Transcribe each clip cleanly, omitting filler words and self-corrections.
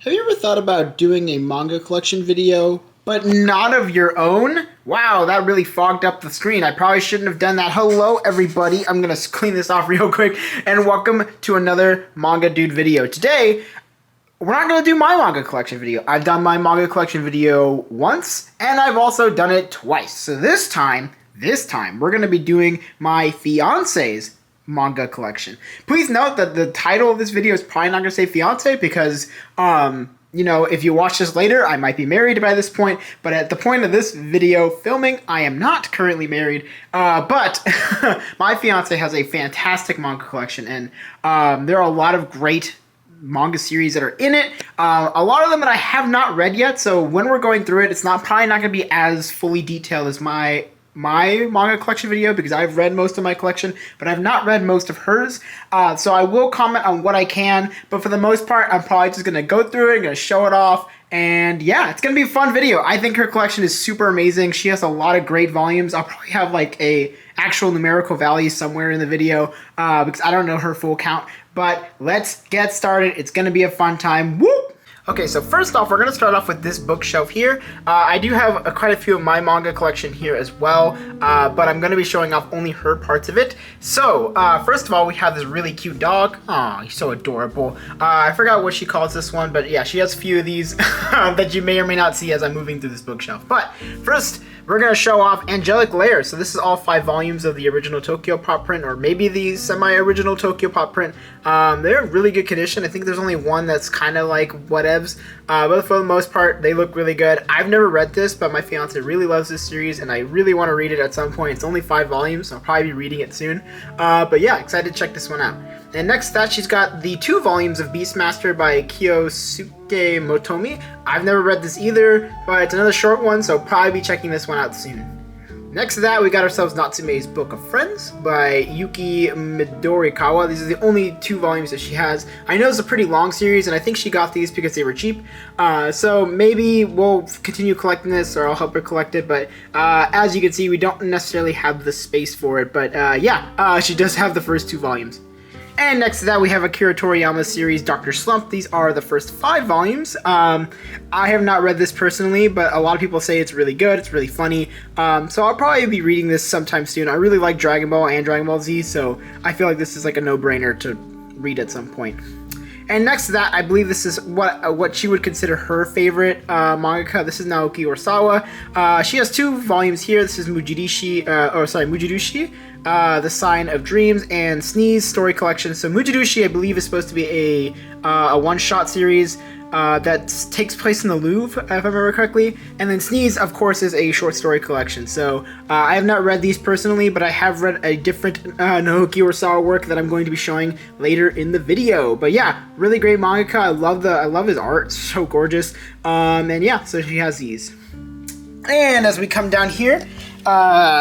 Have you ever thought about doing a manga collection video, but not of your own? Wow, that really fogged up the screen. I probably shouldn't have done that. Hello, everybody. I'm going to clean this off real quick, and welcome to another Manga Dude video. Today, we're not going to do my manga collection video. I've done my manga collection video once, and I've also done it twice. So this time, we're going to be doing my fiance's manga collection. Please note that the title of this video is probably not going to say fiance because, if you watch this later, I might be married by this point, but at the point of this video filming, I am not currently married, but my fiance has a fantastic manga collection, and there are a lot of great manga series that are in it. A lot of them that I have not read yet, so when we're going through it, it's probably not going to be as fully detailed as my manga collection video because I've read most of my collection, but I've not read most of hers. So I will comment on what I can, but for the most part, I'm probably just going to go through it, I'm going to show it off, and yeah, it's going to be a fun video. I think her collection is super amazing. She has a lot of great volumes. I'll probably have like a actual numerical value somewhere in the video because I don't know her full count, but let's get started. It's going to be a fun time. Woo! Okay, so first off, we're going to start off with this bookshelf here. I do have quite a few of my manga collection here as well, but I'm going to be showing off only her parts of it. So, first of all, we have this really cute dog. Aw, he's so adorable. I forgot what she calls this one, but yeah, she has a few of these that you may or may not see as I'm moving through this bookshelf. But first, we're going to show off Angelic Lair. So this is all 5 volumes of the original Tokyo Pop print, or maybe the semi-original Tokyo Pop print. They're in really good condition. I think there's only one that's kind of like whatevs. But for the most part, they look really good. I've never read this, but my fiance really loves this series, and I really want to read it at some point. It's only 5 volumes, so I'll probably be reading it soon. But yeah, excited to check this one out. And next to that, she's got the 2 volumes of Beastmaster by Kiyosuke Motomi. I've never read this either, but it's another short one, so I'll probably be checking this one out soon. Next to that, we got ourselves Natsume's Book of Friends by Yuki Midorikawa. These are the only 2 volumes that she has. I know it's a pretty long series, and I think she got these because they were cheap. So maybe we'll continue collecting this, or I'll help her collect it. But as you can see, we don't necessarily have the space for it. But she does have the first 2 volumes. And next to that, we have Akira Toriyama series, Dr. Slump. These are the first 5 volumes. I have not read this personally, but a lot of people say it's really good, it's really funny. So I'll probably be reading this sometime soon. I really like Dragon Ball and Dragon Ball Z, so I feel like this is like a no-brainer to read at some point. And next to that, I believe this is what she would consider her favorite mangaka. This is Naoki Urasawa. She has 2 volumes here. This is Mujidushi, The Sign of Dreams, and Sneeze Story Collection. So Mujidushi, I believe, is supposed to be a one-shot series that takes place in the Louvre, if I remember correctly. And then Sneeze, of course, is a short story collection. So I have not read these personally, but I have read a different Naoki Urasawa work that I'm going to be showing later in the video. But yeah, really great mangaka. I love his art. It's so gorgeous. And yeah, so she has these. And as we come down here,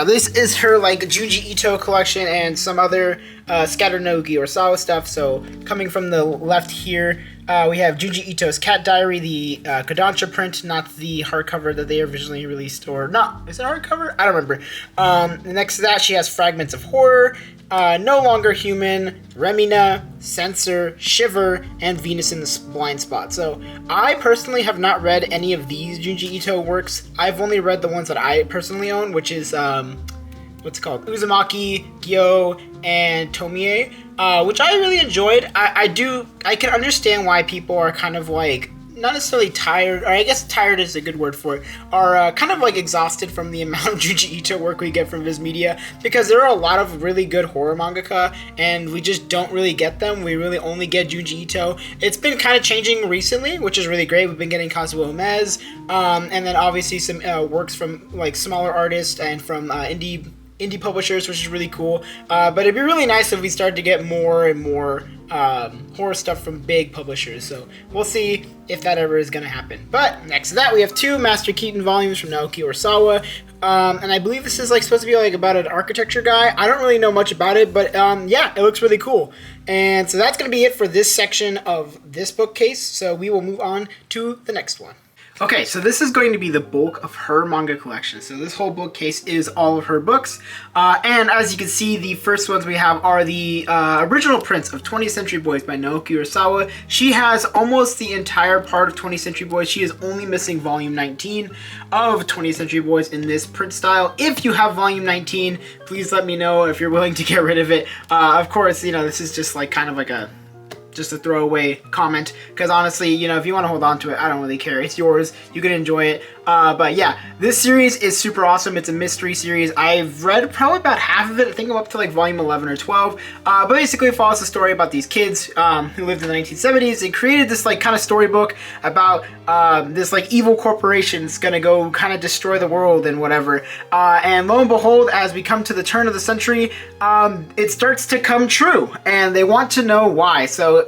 this is her like Junji Ito collection and some other scattered Naoki Urasawa stuff. So coming from the left here, we have Junji Ito's Cat Diary, the Kodansha print, not the hardcover that they originally released, or not. Is it hardcover? I don't remember. Next to that, she has Fragments of Horror, No Longer Human, Remina, Censor, Shiver, and Venus in the Blind Spot. So I personally have not read any of these Junji Ito works. I've only read the ones that I personally own, which is what's it called? Uzumaki, Gyo, and Tomie, which I really enjoyed. I can understand why people are kind of like, not necessarily tired, or I guess tired is a good word for it, are kind of like exhausted from the amount of Junji Ito work we get from Viz Media, because there are a lot of really good horror mangaka, and we just don't really get them. We really only get Junji Ito. It's been kind of changing recently, which is really great. We've been getting Kazuo Umez, and then obviously some works from like smaller artists and from indie publishers, which is really cool. But it'd be really nice if we started to get more and more horror stuff from big publishers. So we'll see if that ever is going to happen. But next to that, we have 2 Master Keaton volumes from Naoki Urasawa. And I believe this is like supposed to be like about an architecture guy. I don't really know much about it, but yeah, it looks really cool. And so that's going to be it for this section of this bookcase. So we will move on to the next one. Okay, so this is going to be the bulk of her manga collection. So this whole bookcase is all of her books. And as you can see, the first ones we have are the original prints of 20th Century Boys by Naoki Urasawa. She has almost the entire part of 20th Century Boys. She is only missing volume 19 of 20th Century Boys in this print style. If you have volume 19, please let me know if you're willing to get rid of it. Of course, you know, this is just like kind of like just a throwaway comment, because honestly, you know, if you want to hold on to it, I don't really care. It's yours. You can enjoy it. But yeah, this series is super awesome. It's a mystery series. I've read probably about half of it. I think I'm up to like volume 11 or 12. But basically it follows the story about these kids who lived in the 1970s. They created this like kind of storybook about this like evil corporation's gonna go kind of destroy the world and whatever. And lo and behold, as we come to the turn of the century, it starts to come true, and they want to know why. So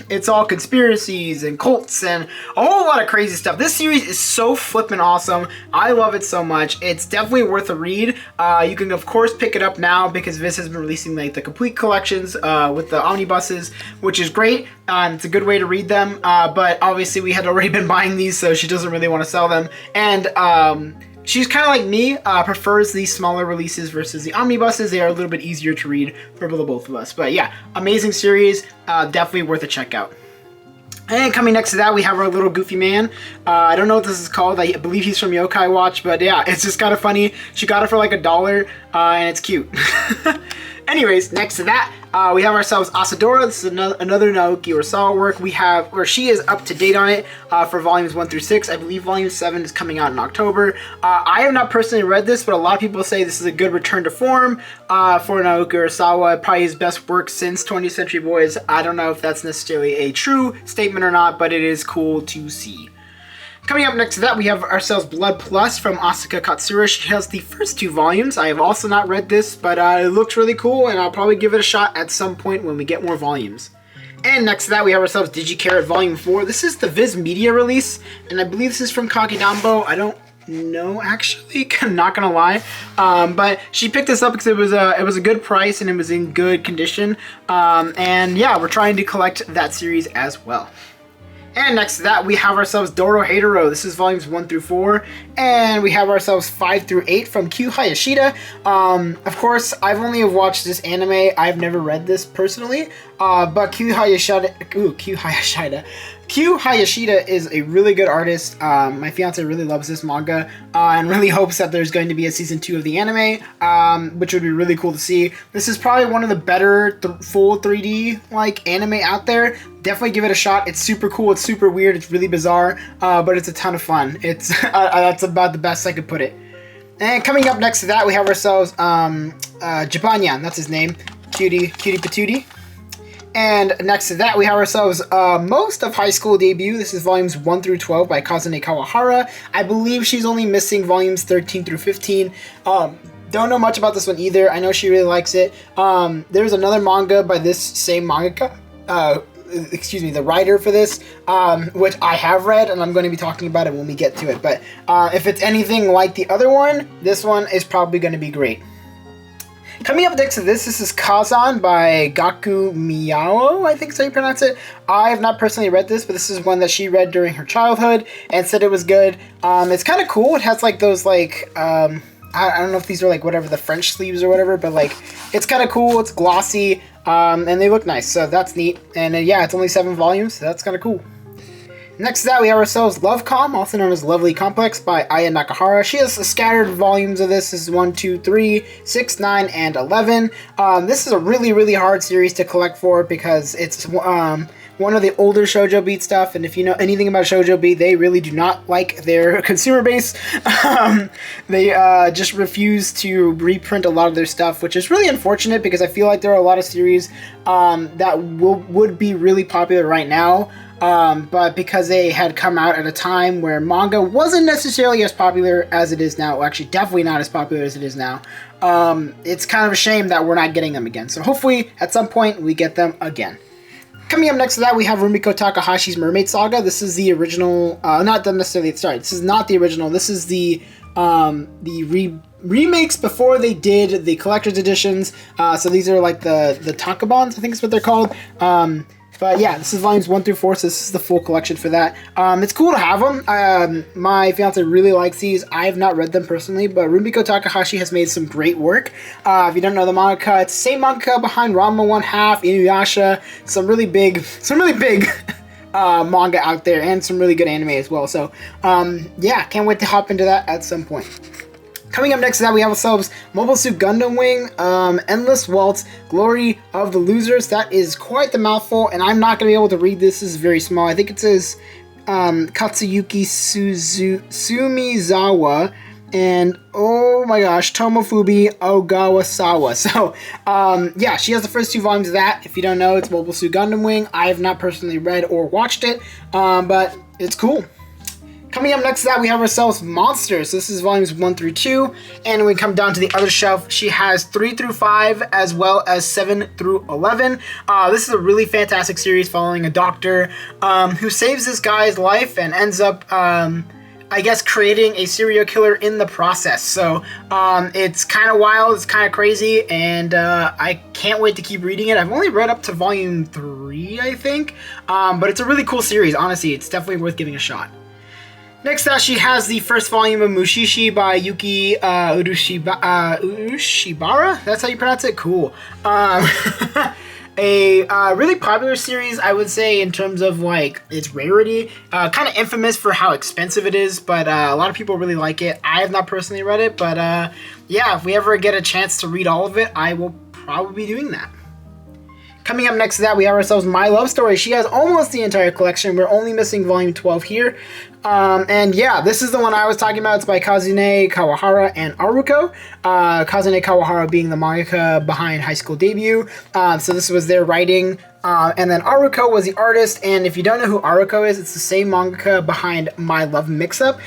it's all conspiracies and cults and a whole lot of crazy stuff. This series is so flippin' awesome. I love it so much. It's definitely worth a read. You can of course pick it up now because Viz has been releasing like the complete collections with the omnibuses, which is great. It's a good way to read them, but obviously we had already been buying these, so she doesn't really want to sell them. And she's kind of like me, prefers these smaller releases versus the omnibuses. They are a little bit easier to read for the both of us. But yeah, amazing series, definitely worth a check out. And coming next to that, we have our little goofy man. I don't know what this is called. I believe he's from Yokai Watch, but yeah, it's just kind of funny. She got it for like $1, and it's cute. Anyways, next to that, we have ourselves Asadora. This is another Naoki Urasawa work. We have where she is up to date on it for volumes 1 through 6. I believe volume 7 is coming out in October. I have not personally read this, but a lot of people say this is a good return to form for Naoki Urasawa. Probably his best work since 20th Century Boys. I don't know if that's necessarily a true statement or not, but it is cool to see. Coming up next to that, we have ourselves Blood Plus from Asuka Katsura. She has the first 2 volumes. I have also not read this, but it looks really cool, and I'll probably give it a shot at some point when we get more volumes. And next to that, we have ourselves Digicarrot Volume 4. This is the Viz Media release, and I believe this is from Kakidambo. I don't know, actually. I'm not gonna lie. But she picked this up because it was a good price, and it was in good condition. And yeah, we're trying to collect that series as well. And next to that, we have ourselves Dorohedoro. This is volumes 1 through 4. And we have ourselves 5 through 8 from Q Hayashida. Of course, I've only watched this anime. I've never read this personally. But Q Hayashida is a really good artist. My fiance really loves this manga and really hopes that there's going to be a season 2 of the anime, which would be really cool to see. This is probably one of the better full 3D like anime out there. Definitely give it a shot. It's super cool. It's super weird. It's really bizarre, but it's a ton of fun. It's that's about the best I could put it. And coming up next to that, we have ourselves Jibanyan. That's his name. Cutie Patootie. And next to that, we have ourselves Most of High School Debut. This is volumes 1 through 12 by Kazune Kawahara. I believe she's only missing volumes 13 through 15. Don't know much about this one either. I know she really likes it. There's another manga by this same mangaka. The writer for this, which I have read, and I'm going to be talking about it when we get to it. But if it's anything like the other one, this one is probably going to be great. Coming up next to this is Kazan by Gaku Miyao, I think is how you pronounce it. I have not personally read this, but this is one that she read during her childhood and said it was good. It's kind of cool. It has like those like, I don't know if these are like whatever, the French sleeves or whatever, but like it's kind of cool. It's glossy, and they look nice, so that's neat. And yeah, it's only 7 volumes, so that's kind of cool. Next to that, we have ourselves Lovecom, also known as Lovely Complex by Aya Nakahara. She has scattered volumes of this. This is 1, 2, 3, 6, 9, and 11. This is a really, really hard series to collect for because it's one of the older Shoujo Beat stuff, and if you know anything about Shoujo Beat, they really do not like their consumer base. They just refuse to reprint a lot of their stuff, which is really unfortunate because I feel like there are a lot of series that would be really popular right now. But because they had come out at a time where manga wasn't necessarily as popular as it is now, well, actually definitely not as popular as it is now, it's kind of a shame that we're not getting them again. So hopefully at some point we get them again. Coming up next to that, we have Rumiko Takahashi's Mermaid Saga. This is the original, not necessarily, sorry, this is not the original. This is the remakes before they did the collector's editions. So these are like the tankobons, I think is what they're called. But yeah, this is volumes 1 through 4, so this is the full collection for that. It's cool to have them. My fiance really likes these. I have not read them personally, but Rumiko Takahashi has made some great work. If you don't know the manga, it's the same manga behind Ranma 1/2, Inuyasha, some really big manga out there, and some really good anime as well. So yeah, can't wait to hop into that at some point. Coming up next to that, we have ourselves Mobile Suit Gundam Wing, Endless Waltz, Glory of the Losers. That is quite the mouthful, and I'm not going to be able to read this. This is very small. I think it says Katsuyuki Sumizawa, and oh my gosh, Tomofubi Ogawasawa. So, yeah, she has the first 2 volumes of that. If you don't know, it's Mobile Suit Gundam Wing. I have not personally read or watched it, but it's cool. Coming up next to that, we have ourselves Monsters. This is volumes 1 through 2, and when we come down to the other shelf, she has 3 through 5, as well as 7 through 11. This is a really fantastic series following a doctor who saves this guy's life and ends up, I guess, creating a serial killer in the process. So it's kind of wild, it's kind of crazy, and I can't wait to keep reading it. I've only read up to volume 3, I think, but it's a really cool series. Honestly, it's definitely worth giving a shot. Next up, she has the first volume of Mushishi by Yuki Urushibara. That's how you pronounce it? Cool. A really popular series, I would say, in terms of like its rarity. Kind of infamous for how expensive it is, but a lot of people really like it. I have not personally read it, but yeah, if we ever get a chance to read all of it, I will probably be doing that. Coming up next to that, we have ourselves My Love Story. She has almost the entire collection. We're only missing volume 12 here. And yeah, this is the one I was talking about. It's by Kazune Kawahara and Aruko. Kazune Kawahara being the mangaka behind High School Debut. So this was their writing. And then Aruko was the artist, and if you don't know who Aruko is, it's the same mangaka behind My Love Mix-Up.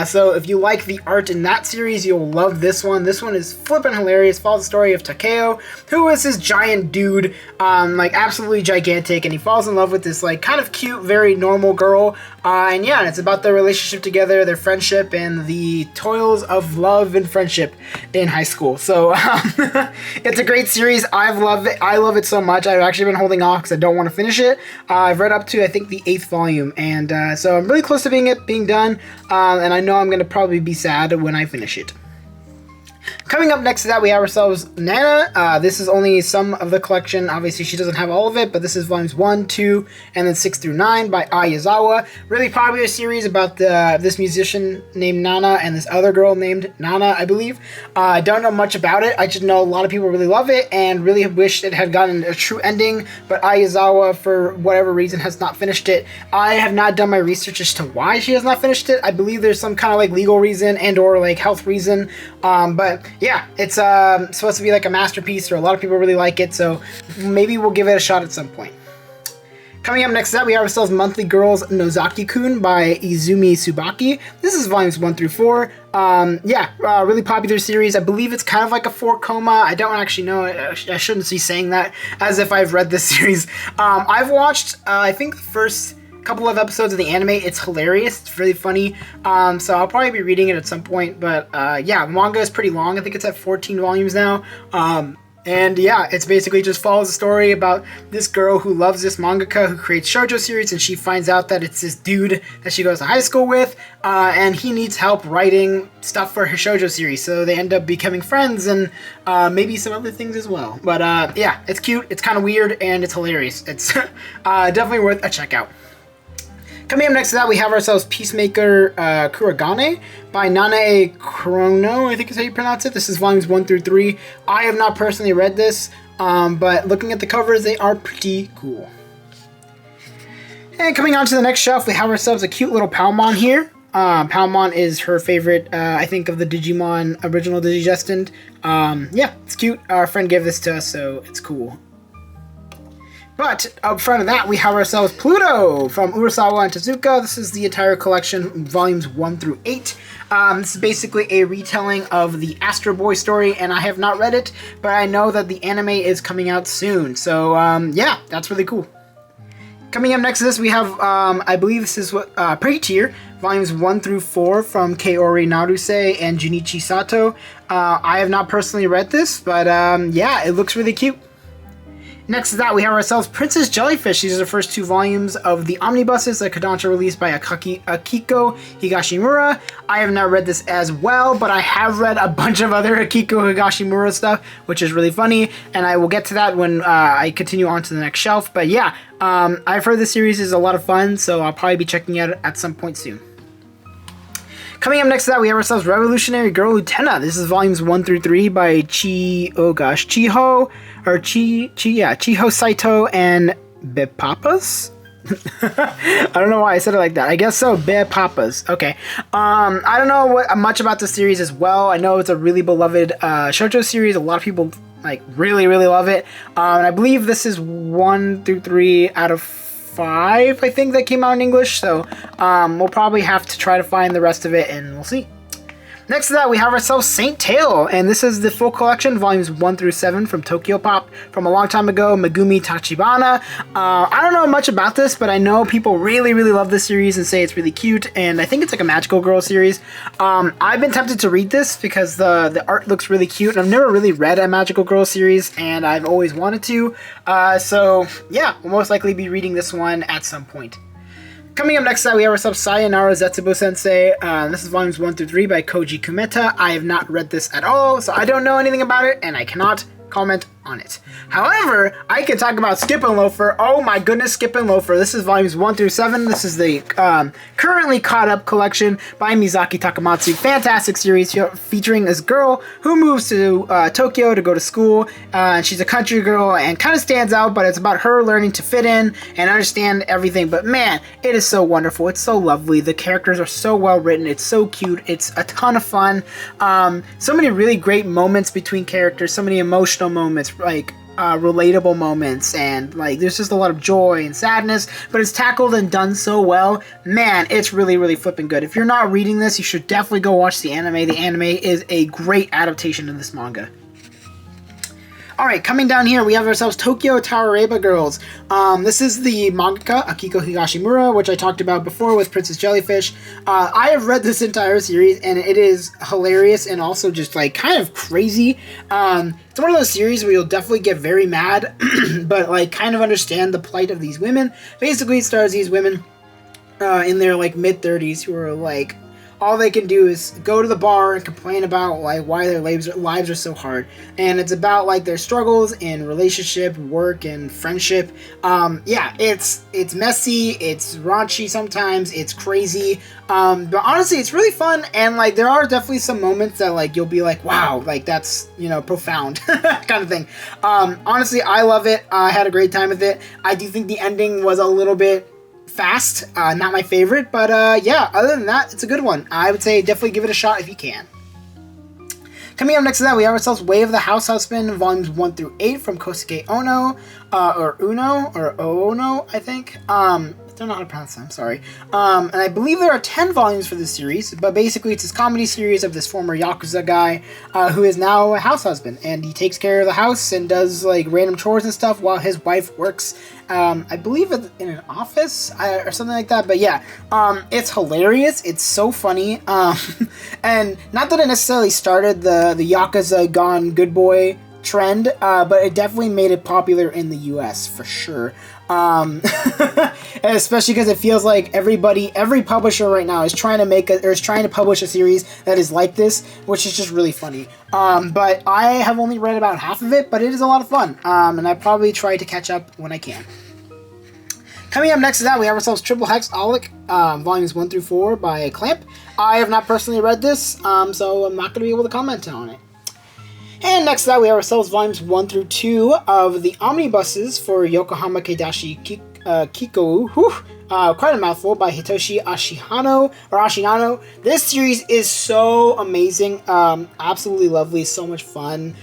So if you like the art in that series, you'll love this one. This one is flippin' hilarious. Follows the story of Takeo, who is this giant dude, like absolutely gigantic, and he falls in love with this like kind of cute, very normal girl. And yeah, it's about their relationship together, their friendship, and the toils of love and friendship in high school. So it's a great series. I've loved it. I love it so much. I've actually been holding off because I don't want to finish it. I've read up to, I think, the 8th volume, and so I'm really close to being done, and I know I'm going to probably be sad when I finish it. Coming up next to that, we have ourselves Nana. This is only some of the collection. Obviously, she doesn't have all of it, but this is volumes 1, 2, and then 6 through 9 by Ai Yazawa. Really popular series about this musician named Nana and this other girl named Nana, I believe. I don't know much about it. I just know a lot of people really love it and really wish it had gotten a true ending, but Ai Yazawa, for whatever reason, has not finished it. I have not done my research as to why she has not finished it. I believe there's some kind of like legal reason and or like health reason, but yeah, it's supposed to be like a masterpiece, or a lot of people really like it, so maybe we'll give it a shot at some point. Coming up next to that, we have ourselves Monthly Girls Nozaki-kun by Izumi Tsubaki. This is volumes 1 through 4. Really popular series. I believe it's kind of like a 4-coma. I don't actually know. I shouldn't be saying that as if I've read this series. I've watched, I think, the first couple of episodes of the anime. It's hilarious. It's really funny. So I'll probably be reading it at some point. But yeah, manga is pretty long. I think it's at 14 volumes now. And yeah, it's basically just follows a story about this girl who loves this mangaka who creates shoujo series, and she finds out that it's this dude that she goes to high school with, and he needs help writing stuff for her shoujo series. So they end up becoming friends, and maybe some other things as well. But yeah, it's cute, it's kind of weird, and it's hilarious. It's definitely worth a check out. Coming up next to that, we have ourselves Peacemaker Kuragane by Nanae Chrono, I think is how you pronounce it. This is volumes 1 through 3. I have not personally read this, but looking at the covers, they are pretty cool. And coming on to the next shelf, we have ourselves a cute little Palmon here. Palmon is her favorite, I think, of the Digimon original Digidestined. Yeah, it's cute. Our friend gave this to us, so it's cool. But up front of that, we have ourselves Pluto from Urasawa and Tezuka. This is the entire collection, volumes 1 through 8. This is basically a retelling of the Astro Boy story, and I have not read it, but I know that the anime is coming out soon. So, yeah, that's really cool. Coming up next to this, we have, I believe this is what Pretty volumes 1 through 4 from Kaori Naruse and Junichi Sato. I have not personally read this, but yeah, it looks really cute. Next to that, we have ourselves Princess Jellyfish. These are the first 2 volumes of the omnibuses that Kodansha released by Akiko Higashimura. I have not read this as well, but I have read a bunch of other Akiko Higashimura stuff, which is really funny, and I will get to that when I continue on to the next shelf. But yeah, I've heard this series is a lot of fun, so I'll probably be checking it out at some point soon. Coming up next to that, we have ourselves Revolutionary Girl Utena. This is volumes 1 through 3 by Chiho Saito and Bepapas. I don't know why I said it like that. I guess so. Bepapas. Okay. I don't know much about the series as well. I know it's a really beloved shoujo series. A lot of people like really love it. And I believe this is 1 through 3 out of 5, I think, that came out in English, so we'll probably have to try to find the rest of it, and we'll see. Next to that, we have ourselves Saint Tail, and this is the full collection, volumes 1 through 7 from Tokyo Pop from a long time ago, Megumi Tachibana. I don't know much about this, but I know people really love this series and say it's really cute, and I think it's like a magical girl series. I've been tempted to read this because the art looks really cute, and I've never really read a magical girl series, and I've always wanted to. So yeah, we'll most likely be reading this one at some point. Coming up next, we have ourselves Sayonara Zetsubo Sensei. This is volumes 1 through 3 by Koji Kumeta. I have not read this at all, so I don't know anything about it, and I cannot comment on it. However, I can talk about Skip and Loafer. Oh my goodness, Skip and Loafer. This is volumes 1 through 7. This is the currently caught up collection by Mizaki Takamatsu. Fantastic series featuring this girl who moves to Tokyo to go to school. She's a country girl and kind of stands out, but it's about her learning to fit in and understand everything. But man, it is so wonderful. It's so lovely. The characters are so well written. It's so cute. It's a ton of fun. So many really great moments between characters. So many emotional moments, like relatable moments, and like there's just a lot of joy and sadness, but it's tackled and done so well. Man, it's really flipping good. If you're not reading this, you should definitely go watch the anime. The anime is a great adaptation of this manga. Alright, coming down here, we have ourselves Tokyo Tawareba Girls. This is the mangaka, Akiko Higashimura, which I talked about before with Princess Jellyfish. I have read this entire series, and it is hilarious and also just, like, kind of crazy. It's one of those series where you'll definitely get very mad, but, like, kind of understand the plight of these women. Basically, it stars these women in their, like, mid-30s who are, like, all they can do is go to the bar and complain about like why their lives are so hard, and it's about like their struggles in relationship, work, and friendship. Yeah, it's messy, it's raunchy sometimes, it's crazy, but honestly it's really fun, and like there are definitely some moments that like you'll be like, wow, like that's, you know, profound kind of thing. Honestly, I love it. I had a great time with it. I do think the ending was a little bit fast, not my favorite, but yeah, other than that, it's a good one. I would say definitely give it a shot if you can. Coming up next to that, we have ourselves Way of the House Husband, volumes 1 through 8 from Kosuke Ono, or Ono, I think. I don't know how to pronounce that, I'm sorry. And I believe there are 10 volumes for this series, but basically it's this comedy series of this former Yakuza guy who is now a house husband, and he takes care of the house and does like random chores and stuff while his wife works, I believe in an office or something like that. But yeah, it's hilarious, it's so funny, and not that it necessarily started the Yakuza gone good boy trend, but it definitely made it popular in the US for sure. Especially because it feels like every publisher right now is trying to publish a series that is like this, which is just really funny. But I have only read about half of it, but it is a lot of fun, and I probably try to catch up when I can. Coming up next to that, we have ourselves Triple Hex Aulic, volumes 1 through 4 by Clamp. I have not personally read this, so I'm not going to be able to comment on it. And next to that, we have ourselves volumes 1 through 2 of the omnibuses for Yokohama Keidashi Kiko. Quite a mouthful, by Hitoshi Ashinano. This series is so amazing, absolutely lovely, so much fun.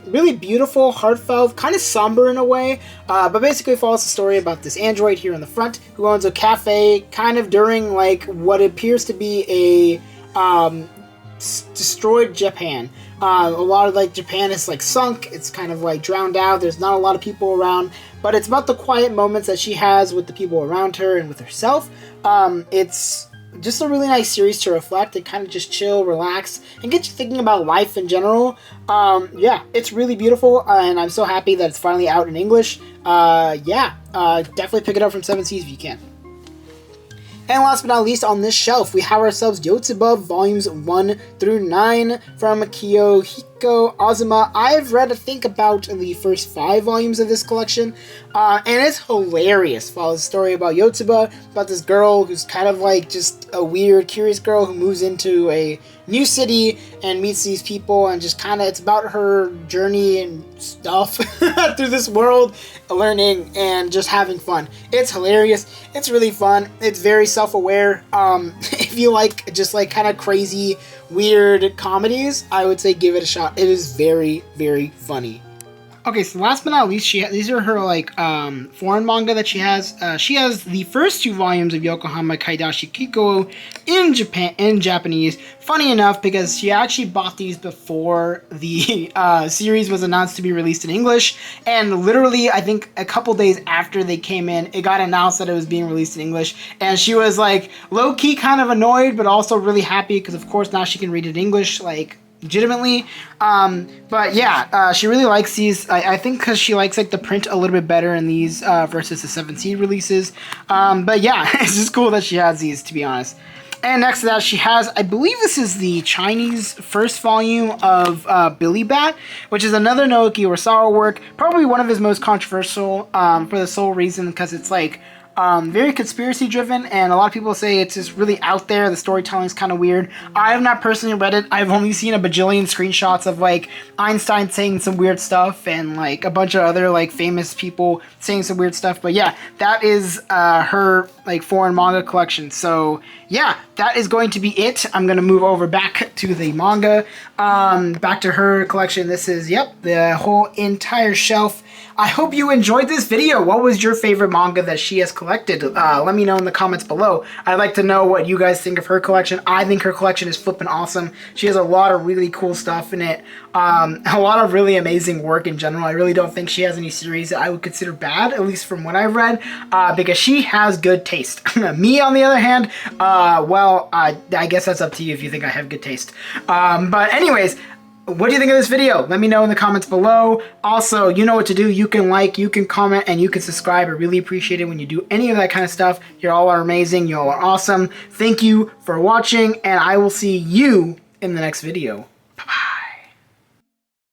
Really beautiful, heartfelt, kind of somber in a way, but basically follows the story about this android here in the front who owns a cafe kind of during like what appears to be a destroyed Japan. A lot of like Japan is like sunk, it's kind of like drowned out, there's not a lot of people around, but it's about the quiet moments that she has with the people around her and with herself. It's just a really nice series to reflect and kind of just chill, relax, and get you thinking about life in general. Yeah, it's really beautiful, and I'm so happy that it's finally out in English. Definitely pick it up from 7 Seas if you can. And last but not least, on this shelf, we have ourselves Yotsuba Volumes 1 through 9 from Kiyohiko Azuma. I've read, I think, about the first 5 volumes of this collection, and it's hilarious. Follows a story about Yotsuba, about this girl who's kind of like just a weird, curious girl who moves into a new city and meets these people, and just kind of, it's about her journey and stuff through this world, learning and just having fun. It's hilarious. It's really fun. It's very self-aware. If you like just like kind of crazy, weird comedies, I would say give it a shot. It is very, very funny. Okay, so last but not least, these are her like foreign manga that she has. She has the first 2 volumes of Yokohama Kaidashi Kiko in Japanese. Funny enough, because she actually bought these before the series was announced to be released in English, and literally, I think a couple days after they came in, it got announced that it was being released in English, and she was like low-key kind of annoyed, but also really happy because of course now she can read it in English, like legitimately. But yeah, she really likes these. I think because she likes like the print a little bit better in these versus the 7C releases. But yeah, it's just cool that she has these, to be honest. And next to that, she has, I believe this is the Chinese first volume of Billy Bat, which is another Naoki Urasawa work. Probably one of his most controversial for the sole reason because it's like very conspiracy driven, and a lot of people say it's just really out there. The storytelling is kind of weird. I have not personally read it. I've only seen a bajillion screenshots of like Einstein saying some weird stuff and like a bunch of other like famous people saying some weird stuff. But yeah, that is her like foreign manga collection. So yeah, that is going to be it. I'm going to move over back to the manga, back to her collection. This is, yep, the whole entire shelf. I hope you enjoyed this video. What was your favorite manga that she has collected? Let me know in the comments below. I'd like to know what you guys think of her collection. I think her collection is flipping awesome. She has a lot of really cool stuff in it. A lot of really amazing work in general. I really don't think she has any series that I would consider bad, at least from what I've read, because she has good taste. Me, on the other hand, I guess that's up to you if you think I have good taste. But anyways, what do you think of this video? Let me know in the comments below. Also, you know what to do. You can like, you can comment, and you can subscribe. I really appreciate it when you do any of that kind of stuff. You all are amazing. You all are awesome. Thank you for watching, and I will see you in the next video.